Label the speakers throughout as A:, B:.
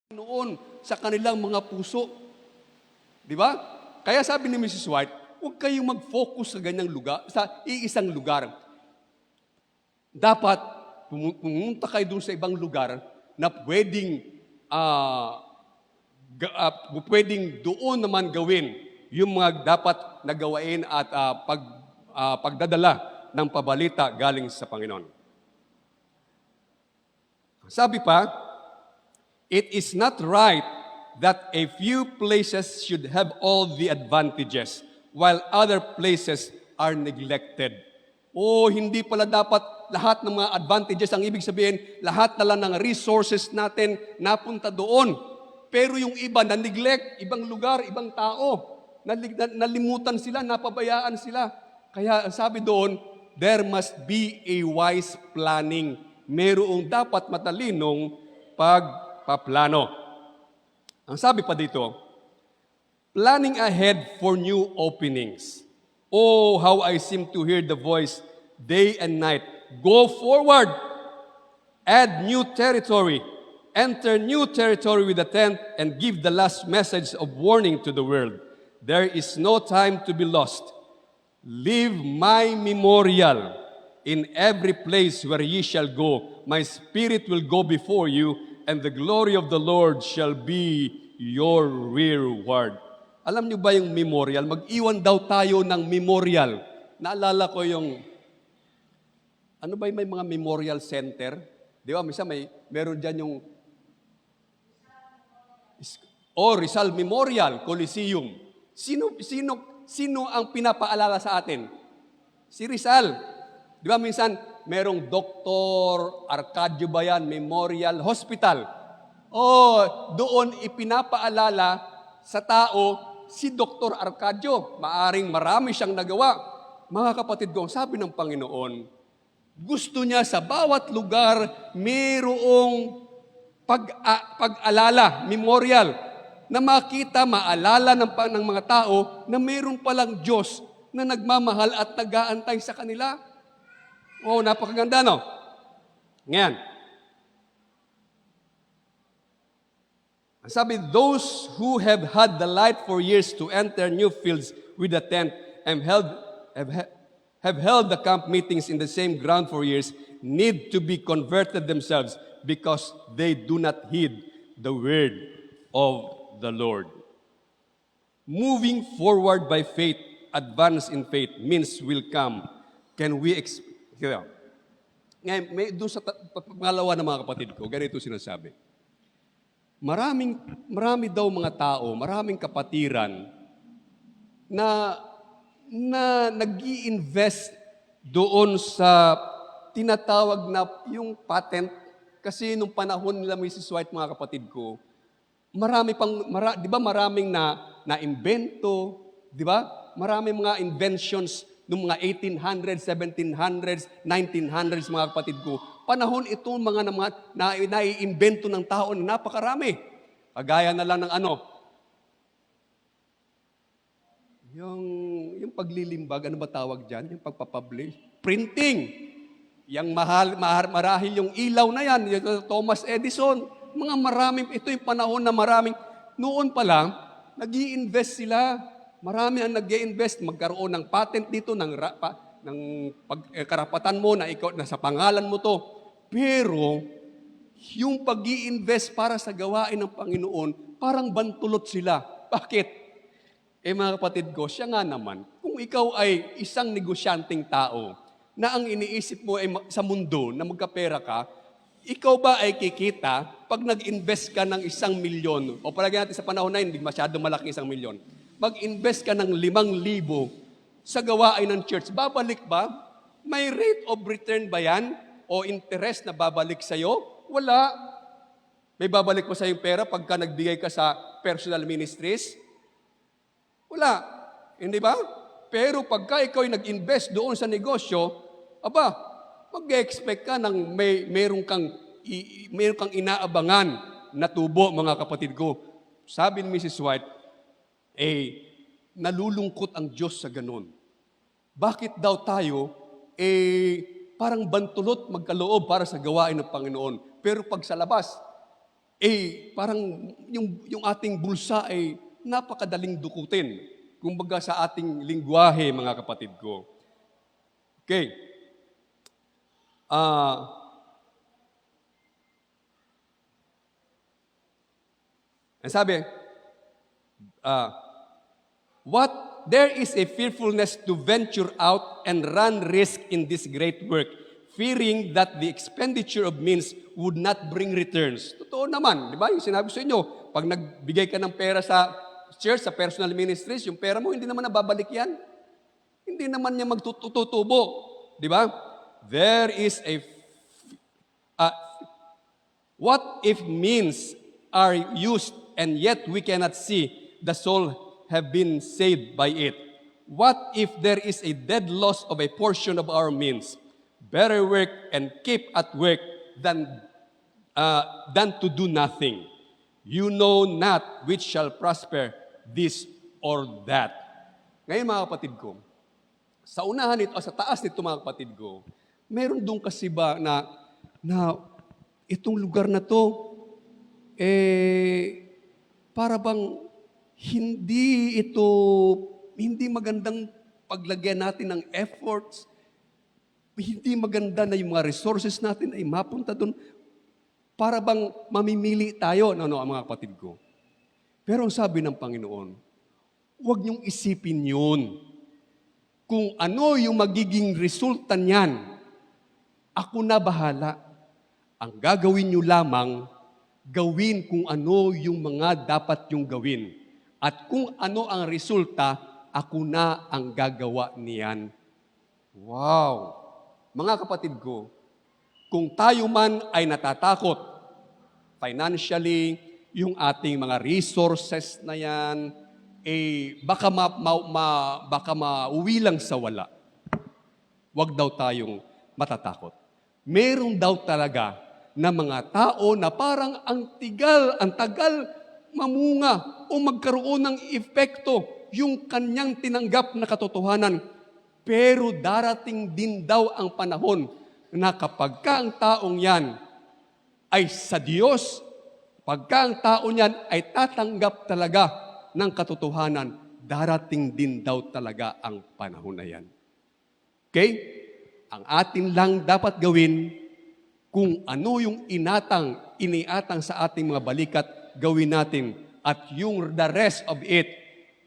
A: noon sa kanilang mga puso. Di ba? Kaya sabi ni Mrs. White, huwag kayong mag-focus sa ganyang lugar, sa iisang lugar. Dapat pumunta kayo doon sa ibang lugar na pwedeng doon naman gawin yung mga dapat nagawain at pagdadala ng pabalita galing sa Panginoon. Sabi pa, it is not right that a few places should have all the advantages while other places are neglected. Hindi pala dapat lahat ng mga advantages, ang ibig sabihin, lahat na lang ng resources natin napunta doon. Pero yung iba na-neglect, ibang lugar, ibang tao, nalimutan sila, napabayaan sila. Kaya sabi doon, there must be a wise planning. Merong dapat matalinong pagpaplano. Ang sabi pa dito, planning ahead for new openings. Oh, how I seem to hear the voice day and night. Go forward, add new territory, enter new territory with a tent, and give the last message of warning to the world. There is no time to be lost. Leave my memorial in every place where ye shall go. My spirit will go before you, and the glory of the Lord shall be your reward. Alam niyo ba yung memorial? Mag-iwan daw tayo ng memorial. Naalala ko yung, ano ba yung may mga memorial center? Di ba, minsan meron dyan yung, Rizal Memorial Coliseum. Sino ang pinapaalala sa atin? Si Rizal. Di ba, minsan merong Dr. Arcadio Bayan Memorial Hospital. Doon ipinapaalala sa tao si Dr. Arcadio. Maaring marami siyang nagawa. Mga kapatid ko, sabi ng Panginoon, gusto niya sa bawat lugar mayroong pag-alala, memorial, na makita, maalala ng mga tao na mayroon palang Diyos na nagmamahal at nag-aantay sa kanila. Napakaganda, no? Ngayon, sabi, those who have had the light for years to enter new fields with a tent and have held the camp meetings in the same ground for years need to be converted themselves because they do not heed the word of the Lord. Moving forward by faith, advance in faith means will come. Can we Ngayon, doon sa pangalawa ng mga kapatid ko, ganito sinasabi. Marami daw mga tao, maraming kapatiran na nag-i-invest doon sa tinatawag na yung patent. Kasi nung panahon nila Mrs. White, mga kapatid ko, di ba maraming na-invento, di ba? Maraming mga inventions noong mga 1800s, 1700s, 1900s, mga kapatid ko. Panahon itong mga nai-invento ng tao na napakarami. Kagaya na lang ng yung paglilimbag, ano ba tawag dyan? Yung pagpapublish. Printing. Yung marahil yung ilaw na yan, yung Thomas Edison. Ito yung panahon na noon pa lang, nag-i-invest sila. Marami ang nag-i-invest, magkaroon ng patent dito, ng karapatan mo na ikaw, na sa pangalan mo to. Pero, yung pag-i-invest para sa gawain ng Panginoon, parang bantulot sila. Bakit? Mga kapatid ko, siya nga naman, kung ikaw ay isang negosyanteng tao, na ang iniisip mo ay sa mundo, na magkapera ka, ikaw ba ay kikita pag nag-invest ka ng 1,000,000, o palagay natin sa panahon na hindi masyado malaki 1,000,000, mag-invest ka ng 5,000 sa gawain ng church, babalik ba? May rate of return ba yan? O interest na babalik sa'yo? Wala. May babalik mo sa'yo yung pera pagka nagbigay ka sa personal ministries? Wala. Hindi ba? Pero pagka ikaw ay nag-invest doon sa negosyo, mag-expect ka ng mayroong kang inaabangan na tubo, mga kapatid ko. Sabi ni Mrs. White, nalulungkot ang Diyos sa ganun. Bakit daw tayo, parang bantulot magkaloob para sa gawain ng Panginoon. Pero pag sa labas, parang yung ating bulsa ay napakadaling dukutin. Kumbaga sa ating lingwahe, mga kapatid ko. Okay. Ang sabi, there is a fearfulness to venture out and run risk in this great work, fearing that the expenditure of means would not bring returns. Totoo naman, di ba? Yung sinabi sa inyo, pag nagbigay ka ng pera sa church, sa personal ministries, yung pera mo, hindi naman nababalik yan. Hindi naman niya magtutubo. Di ba? There is what if means are used and yet we cannot see the soul have been saved by it? What if there is a dead loss of a portion of our means? Better work and keep at work than to do nothing. You know not which shall prosper, this or that. Ngayon mga kapatid ko, sa unahan nito, sa taas nito mga kapatid ko, meron doon kasi ba na itong lugar na to, para bang hindi magandang paglagyan natin ng efforts, hindi maganda na yung mga resources natin ay mapunta doon, para bang mamimili tayo, mga kapatid ko. Pero ang sabi ng Panginoon, huwag niyong isipin yun. Kung ano yung magiging resulta niyan, ako na bahala. Ang gagawin niyo lamang, gawin kung ano yung mga dapat yung gawin. At kung ano ang resulta, ako na ang gagawa niyan. Wow! Mga kapatid ko, kung tayo man ay natatakot, financially, yung ating mga resources na yan, baka mauwi lang sa wala. Huwag daw tayong matatakot. Meron daw talaga na mga tao na parang ang tagal mamunga o magkaroon ng epekto yung kanyang tinanggap na katotohanan. Pero darating din daw ang panahon na kapag ka ang taong yan ay sa Diyos, pagka ang tao niyan ay tatanggap talaga ng katotohanan, darating din daw talaga ang panahon na yan. Okay? Ang atin lang dapat gawin, kung ano yung iniatang sa ating mga balikat, gawin natin. At yung the rest of it,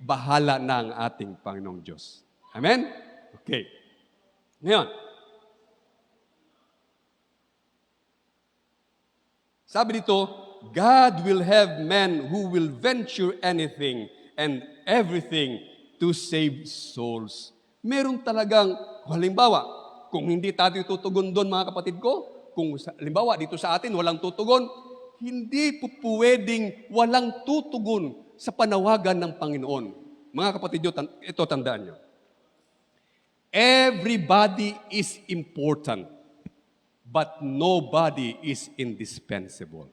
A: bahala na ang ating Panginoong Diyos. Amen? Okay. Ngayon, sabi dito, God will have men who will venture anything and everything to save souls. Meron talagang, halimbawa, kung hindi tayo tutugon doon mga kapatid ko, kung halimbawa dito sa atin walang tutugon, hindi po pwedeng walang tutugon sa panawagan ng Panginoon. Mga kapatid nyo, ito tandaan nyo. Everybody is important, but nobody is indispensable.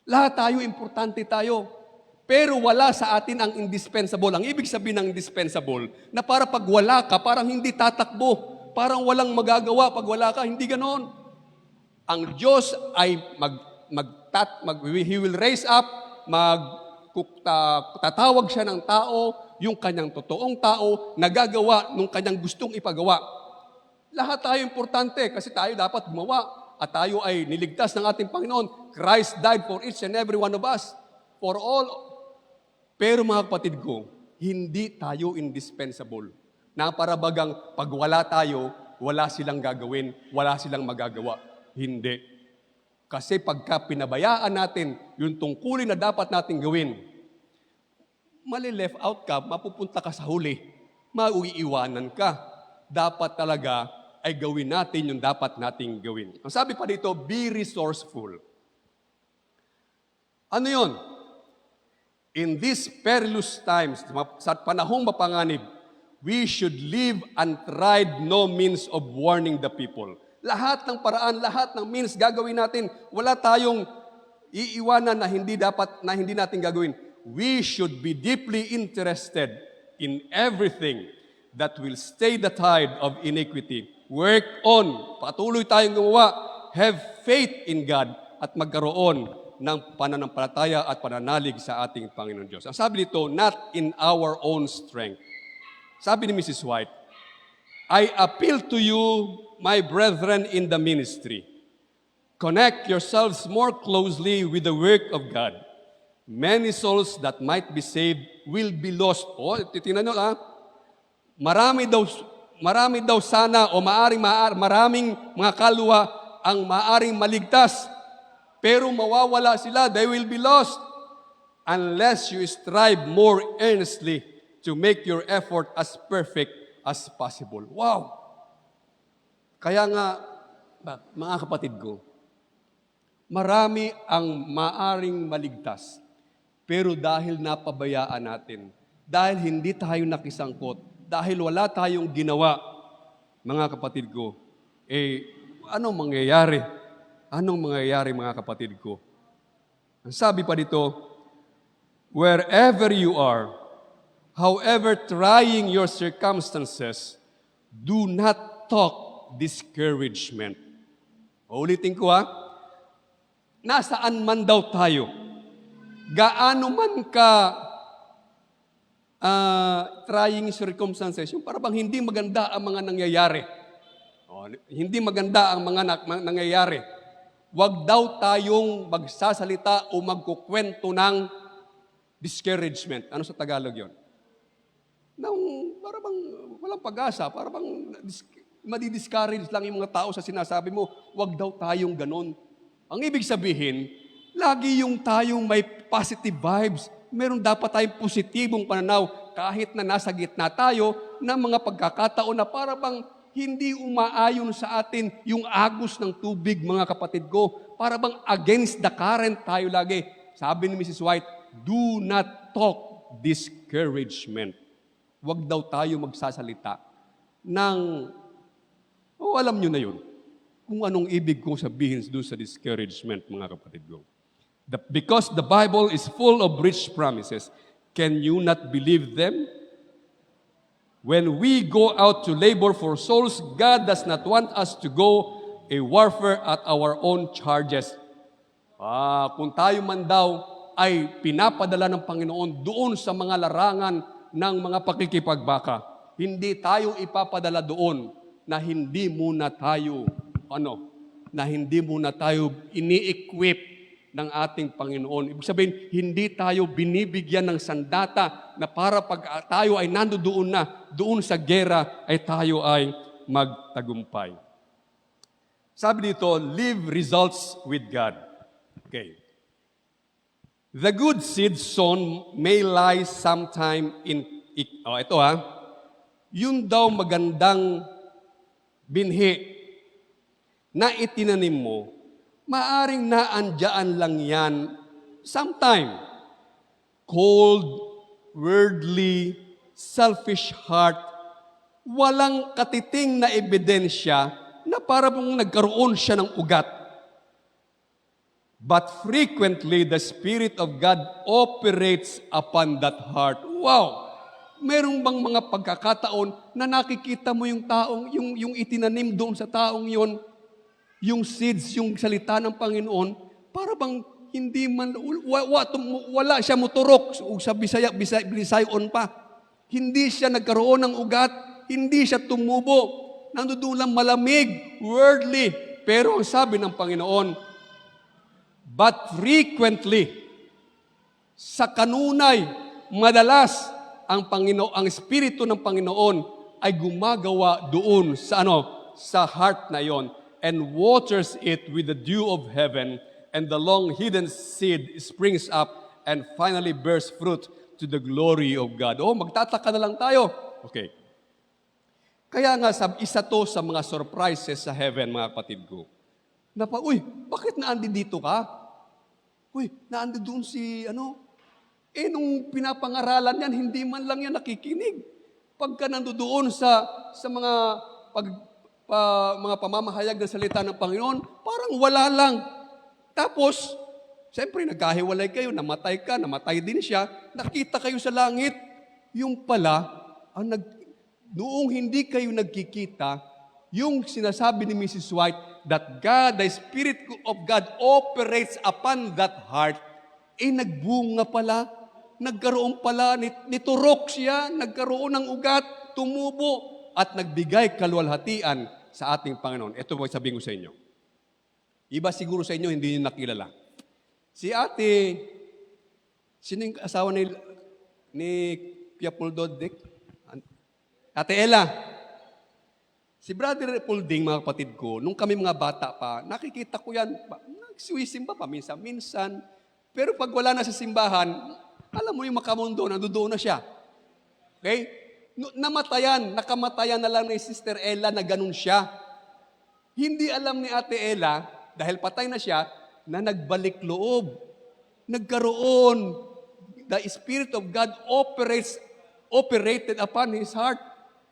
A: Lahat tayo, importante tayo. Pero wala sa atin ang indispensable. Ang ibig sabihin ng indispensable, na para pag wala ka, parang hindi tatakbo. Parang walang magagawa pag wala ka. Hindi ganon. Ang Diyos ay He will raise up, tatawag siya ng tao, yung kanyang totoong tao, nagagawa nung kanyang gustong ipagawa. Lahat tayo importante kasi tayo dapat gumawa. At tayo ay niligtas ng ating Panginoon. Christ died for each and every one of us. For all. Pero mga kapatid ko, hindi tayo indispensable. Na para bagang pag wala tayo, wala silang gagawin, wala silang magagawa. Hindi. Kasi pagka pinabayaan natin yung tungkulin na dapat natin gawin, mali-left out ka, mapupunta ka sa huli, mauiiwanan ka. Dapat talaga ay gawin natin yung dapat nating gawin. Ang sabi pa dito, be resourceful. Ano yun? In these perilous times, sa panahong mapanganib, we should leave untried no means of warning the people. Lahat ng paraan, lahat ng means gagawin natin. Wala tayong iiwanan na hindi natin gagawin. We should be deeply interested in everything that will stay the tide of iniquity. Work on. Patuloy tayong gumawa. Have faith in God at magkaroon ng pananampalataya at pananalig sa ating Panginoon Diyos. Ang sabi dito, not in our own strength. Sabi ni Mrs. White, I appeal to you, my brethren in the ministry. Connect yourselves more closely with the work of God. Many souls that might be saved will be lost. Titingnan nyo marami daw sana o maraming mga kalwa ang maaring maligtas. Pero mawawala sila, they will be lost unless you strive more earnestly to make your effort as perfect as possible. Wow! Kaya nga, mga kapatid ko, marami ang maaring maligtas. Pero dahil napabayaan natin, dahil hindi tayo nakisangkot, dahil wala tayong ginawa, mga kapatid ko, anong mangyayari? Anong mangyayari, mga kapatid ko? Ang sabi pa dito, wherever you are, however trying your circumstances, do not talk discouragement. Ulitin ko nasaan man daw tayo, gaano man ka trying circumstances, yung parang hindi maganda ang mga nangyayari. Hindi maganda ang mga nangyayari. Huwag daw tayong magsasalita o magkukwento ng discouragement. Ano sa Tagalog yon? Parang walang pag-asa, parang madi-discourage lang yung mga tao sa sinasabi mo, huwag daw tayong ganon. Ang ibig sabihin, lagi yung tayong may positive vibes. Meron dapat tayong positibong pananaw kahit na nasa gitna tayo ng mga pagkakataon na parang hindi umaayon sa atin yung agos ng tubig, mga kapatid ko. Para bang against the current tayo lagi. Sabi ni Mrs. White, do not talk discouragement. Huwag daw tayo magsasalita ng, alam nyo na yun, kung anong ibig kong sabihin doon sa discouragement, mga kapatid ko. Because the Bible is full of rich promises, can you not believe them? When we go out to labor for souls, God does not want us to go a warfare at our own charges. Kung tayo man daw ay pinapadala ng Panginoon doon sa mga larangan ng mga pakikipagbaka, hindi tayo ipapadala doon na hindi muna tayo ini-equip ng ating Panginoon. Ibig sabihin, hindi tayo binibigyan ng sandata na para pag tayo ay nandoon na, doon sa gera, ay tayo ay magtagumpay. Sabi dito, live results with God. Okay. The good seed sown may lie sometime in... Yun daw magandang binhi na itinanim mo, maaring naandyan lang yan sometime. Cold, worldly, selfish heart, walang katiting na ebidensya na para pong nagkaroon siya ng ugat. But frequently, the Spirit of God operates upon that heart. Wow! Merong bang mga pagkakataon na nakikita mo yung taong, yung itinanim doon sa taong yon, yung seeds, yung salita ng Panginoon, para bang hindi man, wala siya muturok, sa Bisayon pa. Hindi siya nagkaroon ng ugat, hindi siya tumubo, nandoon lang malamig, worldly. Pero ang sabi ng Panginoon, but frequently, sa kanunay, madalas, ang Espiritu ng Panginoon ay gumagawa doon sa heart na yon, and waters it with the dew of heaven, and the long-hidden seed springs up and finally bears fruit to the glory of God. Magtataka na lang tayo. Okay. Kaya nga, isa to sa mga surprises sa heaven, mga kapatid ko. Bakit naandi dito ka? Naandi doon si, nung pinapangaralan yan, hindi man lang yan nakikinig. Pagka nandoon sa mga mga pamamahayag ng salita ng Panginoon, parang wala lang. Tapos, siyempre, nagkahiwalay kayo, namatay din siya, nakita kayo sa langit. Yung pala, noong hindi kayo nagkikita, yung sinasabi ni Mrs. White, that God, the Spirit of God operates upon that heart, nagbunga pala, nagkaroon pala, niturok siya, nagkaroon ng ugat, tumubo, at nagbigay kaluwalhatian sa ating Panginoon. Ito po sabihin ko sa inyo. Iba siguro sa inyo, hindi niyo nakilala. Si ate, sino yung asawa ni Pia Puldodek? Ate Ella. Si Brother Pulding, mga kapatid ko, nung kami mga bata pa, nakikita ko yan, nagsisimba pa minsan. Pero pag wala na sa simbahan, alam mo yung makamundo, nandoon na siya. Okay? Nakamatayan na lang ni Sister Ella na ganun siya. Hindi alam ni Ate Ella, dahil patay na siya, na nagbalik loob. Nagkaroon. The Spirit of God operated upon his heart.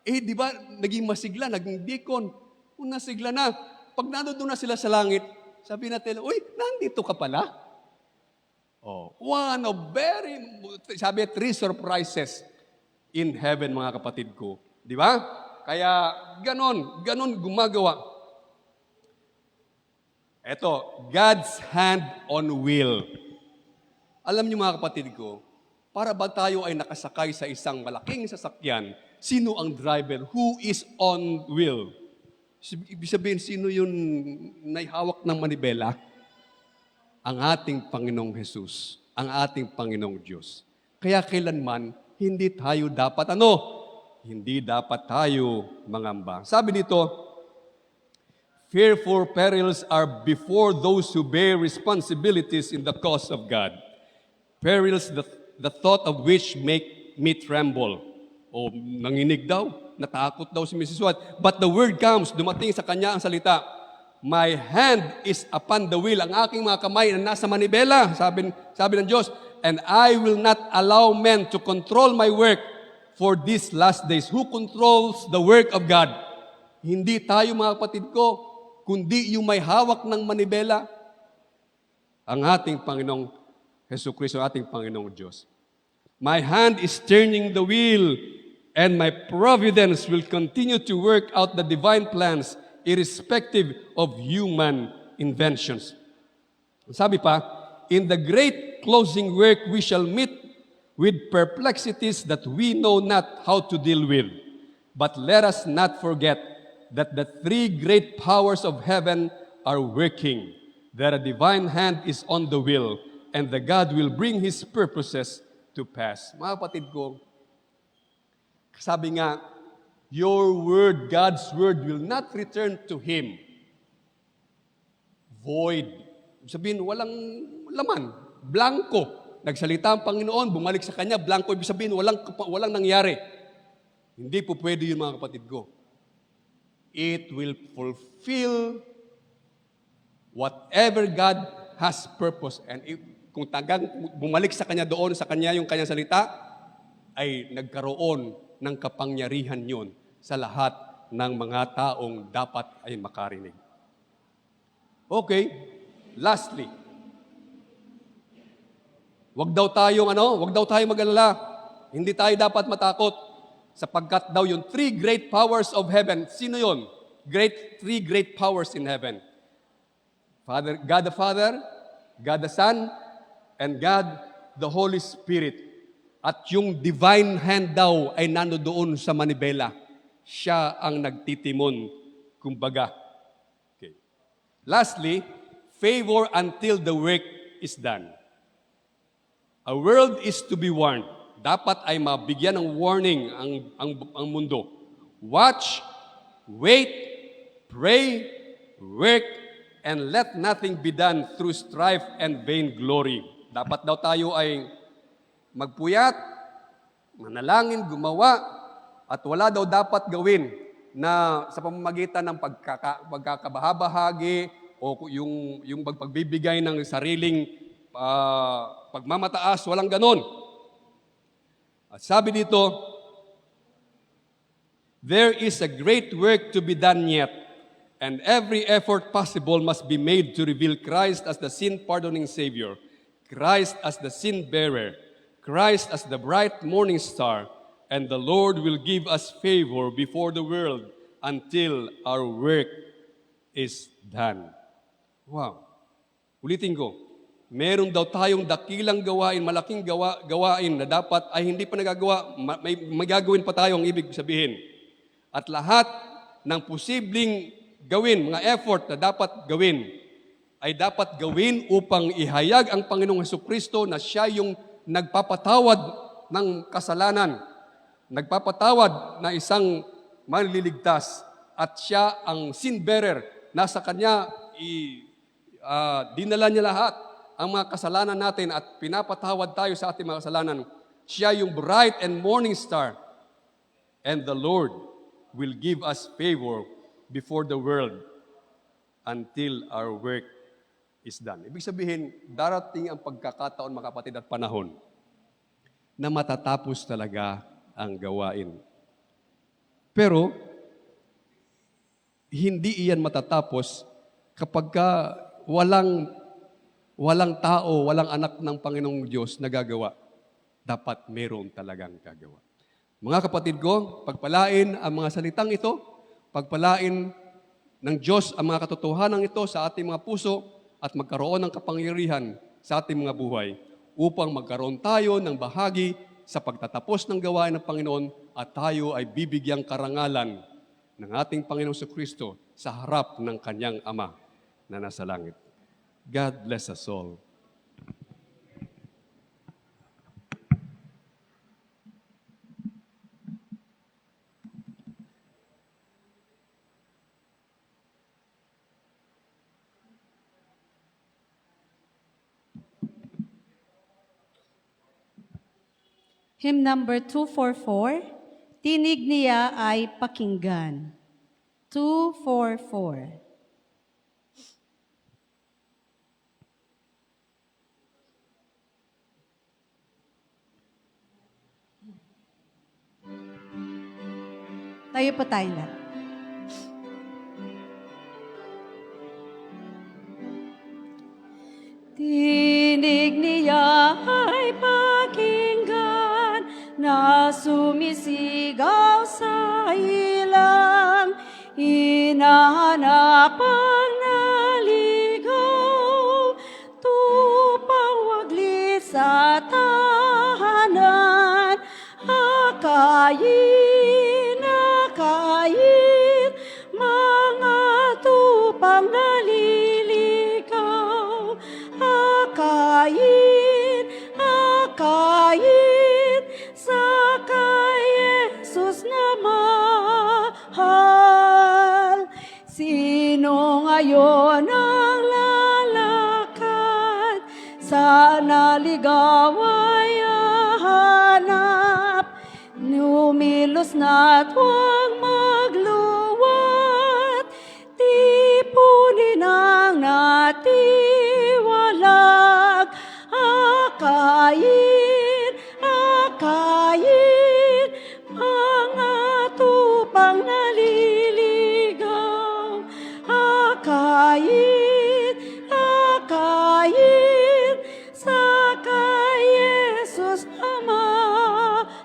A: Di ba, naging masigla, naging deacon. Kung nasigla na, pag nandoon na sila sa langit, sabi natin, uy, nandito ka pala. One of sabi, 3 surprises in heaven, mga kapatid ko. Di ba? Kaya, ganon gumagawa. Ito, God's hand on wheel. Alam niyo, mga kapatid ko, para ba tayo ay nakasakay sa isang malaking sasakyan, sino ang driver? Who is on wheel? Ibig sabihin, sino yung naihawak ng manibela? Ang ating Panginoong Jesus, ang ating Panginoong Diyos. Kaya kailanman, hindi dapat tayo mangamba. Sabi dito, fearful perils are before those who bear responsibilities in the cause of God. Perils the thought of which make me tremble. Nanginig daw, natakot daw si Mrs. Watt. But the word comes, dumating sa kanya ang salita, my hand is upon the wheel. Ang aking mga kamay na nasa manibela, sabi ng Diyos, and I will not allow men to control my work for these last days. Who controls the work of God? Hindi tayo, mga kapatid ko, kundi yung may hawak ng manibela, ang ating Panginoong Jesucristo, ating Panginoong Diyos. My hand is turning the wheel, and my providence will continue to work out the divine plans irrespective of human inventions. Sabi pa, in the great closing work, we shall meet with perplexities that we know not how to deal with. But let us not forget that the 3 great powers of heaven are working, that a divine hand is on the wheel, and that God will bring His purposes to pass. Mga kapatid ko, sabi nga, your word, God's word, will not return to Him void. Sabihin, walang laman, blanco. Nagsalita ang Panginoon, bumalik sa Kanya, blanco. Ibig sabihin, walang nangyari. Hindi po pwede yun, mga kapatid ko. It will fulfill whatever God has purpose. And kung bumalik sa Kanya doon, sa Kanya yung Kanyang salita, ay nagkaroon ng kapangyarihan yun sa lahat ng mga taong dapat ay makarinig. Okay, lastly, wag daw tayong mag-alala. Hindi tayo dapat matakot sapagkat daw yung 3 great powers of heaven. Sino yun? 3 great powers in heaven. God the Father, God the Son, and God the Holy Spirit. At yung divine hand daw ay nandoon sa manibela. Siya ang nagtitimon, kumbaga. Okay. Lastly, favor until the work is done. A world is to be warned. Dapat ay mabigyan ng warning ang mundo. Watch, wait, pray, work, and let nothing be done through strife and vainglory. Dapat daw tayo ay magpuyat, manalangin, gumawa, at wala daw dapat gawin na sa pamamagitan ng pagkakabahabahagi o yung pagbibigay ng sariling pagmamataas, walang ganon. At sabi dito, there is a great work to be done yet, and every effort possible must be made to reveal Christ as the sin-pardoning Savior, Christ as the sin-bearer, Christ as the bright morning star, and the Lord will give us favor before the world until our work is done. Wow. Ulitin ko, meron daw tayong dakilang gawain, malaking gawain na dapat ay hindi pa nagagawa, may magagawin pa tayo ang ibig sabihin. At lahat ng posibleng gawin, mga effort na dapat gawin, ay dapat gawin upang ihayag ang Panginoong Hesukristo na siya yung nagpapatawad ng kasalanan, nagpapatawad na isang manliligtas, at siya ang sin bearer. Nasa Kanya, dinala niya lahat ang mga kasalanan natin at pinapatawad tayo sa ating mga kasalanan. Siya yung bright and morning star. And the Lord will give us favor before the world until our work is done. Ibig sabihin, darating ang pagkakataon, mga kapatid, at panahon na matatapos talaga ang gawain. Pero, hindi iyan matatapos kapag walang tao, walang anak ng Panginoong Diyos na gagawa. Dapat meron talagang gagawa. Mga kapatid ko, pagpalain ang mga salitang ito, pagpalain ng Diyos ang mga katotohanan ito sa ating mga puso at magkaroon ng kapangyarihan sa ating mga buhay upang magkaroon tayo ng bahagi sa pagtatapos ng gawain ng Panginoon at tayo ay bibigyang karangalan ng ating Panginoong Jesucristo sa harap ng Kanyang Ama na nasa langit. God bless us all.
B: Hymn number 244, Tinig niya ay pakinggan. 244. Tayo po tayo lahat. Tinig niya ay pakinggan na sumisigaw sa ilang, hinahanap ang naligaw, tupang waglit sa tahanan, akayin, akayin, mga tupang naliligaw, akayin, akayin, sa kay Jesus na mahal. Sino ngayon ang lalakad sa naligaw ay hanap, numilos na't huwag magluwat, tipunin ang natiwalag, akayin, akayin, mga tupang naliligaw, akayin, akayin, sa kay Jesus na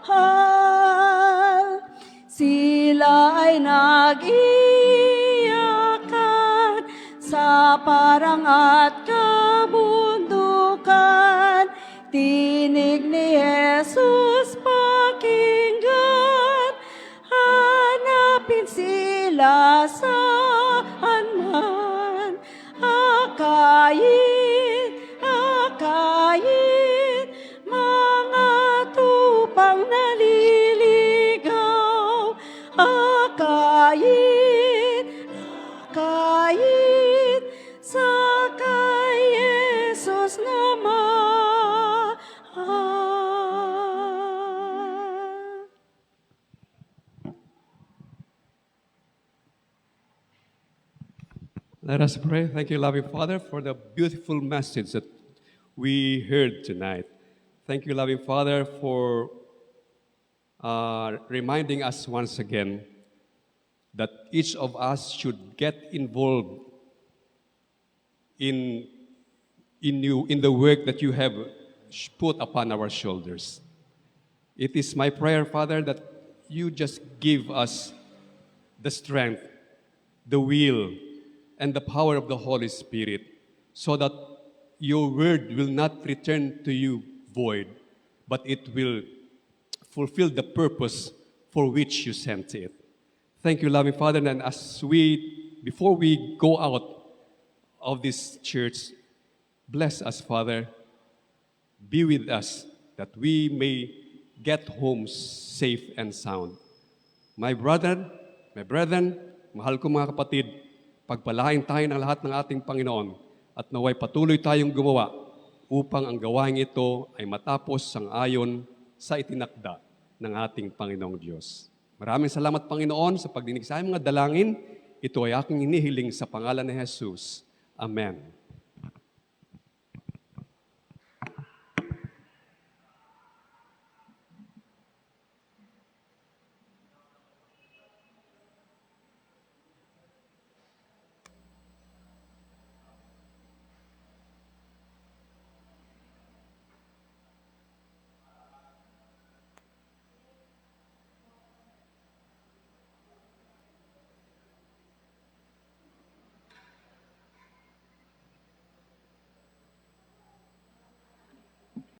B: mahal. Sila ay nag-iyakan sa parang at kabundukan, tinig ni Jesus pakinggan, hanapin sila saan man, akayin, akayin, mga tupang naliligaw, akayin, akayin, sa kay Jesus na mahal.
A: Let us pray. Thank you, loving Father, for the beautiful message that we heard tonight. Thank you, loving Father, for reminding us once again that each of us should get involved in the work that you have put upon our shoulders. It is my prayer, Father, that you just give us the strength, the will, and the power of the Holy Spirit, so that your word will not return to you void, but it will fulfill the purpose for which you sent it. Thank you, loving Father, and before we go out of this church, bless us, Father. Be with us, that we may get home safe and sound. My brethren, mahal ko mga kapatid, pagpalain tayo ng lahat ng ating Panginoon at naway patuloy tayong gumawa upang ang gawain ito ay matapos sang ayon sa itinakda ng ating Panginoong Diyos. Maraming salamat, Panginoon, sa pagdinig sa aming mga dalangin. Ito ay aking inihiling sa pangalan ni Jesus. Amen.